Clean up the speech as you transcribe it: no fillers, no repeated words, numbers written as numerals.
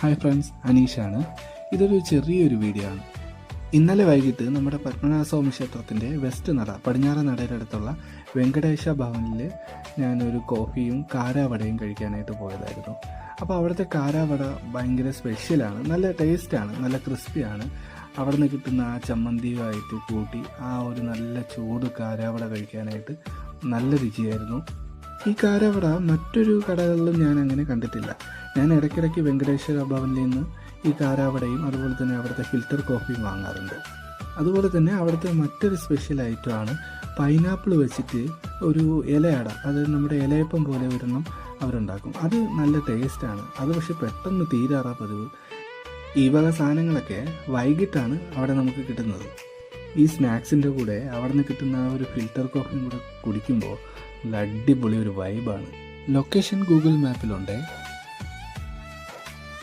Hi friends, അനീഷാണ്. ഇതൊരു ചെറിയൊരു video ആണ്. ഇന്നലെ വൈകിട്ട് നമ്മുടെ പത്മനാഭസ്വാമി ക്ഷേത്രത്തിൻ്റെ വെസ്റ്റ് നട പടിഞ്ഞാറ നടയിലടുത്തുള്ള വെങ്കടേശ ഭവനിൽ ഞാനൊരു കോഫിയും കാരാവടയും കഴിക്കാനായിട്ട് പോയതായിരുന്നു. അപ്പോൾ അവിടുത്തെ കാരാവട ഭയങ്കര സ്പെഷ്യലാണ്, നല്ല ടേസ്റ്റാണ്, നല്ല ക്രിസ്പിയാണ്. അവിടെ നിന്ന് കിട്ടുന്ന ആ ചമ്മന്തിയുമായിട്ട് കൂട്ടി ആ ഒരു നല്ല ചൂട് കാരാവട കഴിക്കാനായിട്ട് നല്ല രുചിയായിരുന്നു. ഈ കാരാവട മറ്റൊരു കടകളിലും ഞാൻ അങ്ങനെ കണ്ടിട്ടില്ല. ഞാൻ ഇടയ്ക്കിടയ്ക്ക് വെങ്കടേശ്വര ഭവനിൽ നിന്ന് ഈ കാരാവടയും അതുപോലെ തന്നെ അവിടുത്തെ ഫിൽറ്റർ കോഫിയും വാങ്ങാറുണ്ട്. അതുപോലെ തന്നെ അവിടുത്തെ മറ്റൊരു സ്പെഷ്യൽ ഐറ്റമാണ് പൈനാപ്പിൾ വെച്ചിട്ട് ഒരു ഇലയട. അത് നമ്മുടെ ഇലയപ്പം പോലെ ഒരെണ്ണം അവരുണ്ടാക്കും. അത് നല്ല ടേസ്റ്റാണ്. അത് പക്ഷെ പെട്ടെന്ന് തീരാറാ പതിവ്. ഈ വക സാധനങ്ങളൊക്കെ വൈകിട്ടാണ് അവിടെ നമുക്ക് കിട്ടുന്നത്. ഈ സ്നാക്സിൻ്റെ കൂടെ അവിടെ നിന്ന് കിട്ടുന്ന ആ ഒരു ഫിൽറ്റർ കോഫിയും കൂടെ കുടിക്കുമ്പോൾ നല്ല അടിപൊളി ഒരു വൈബാണ്. Location Google മാപ്പിലുണ്ട്.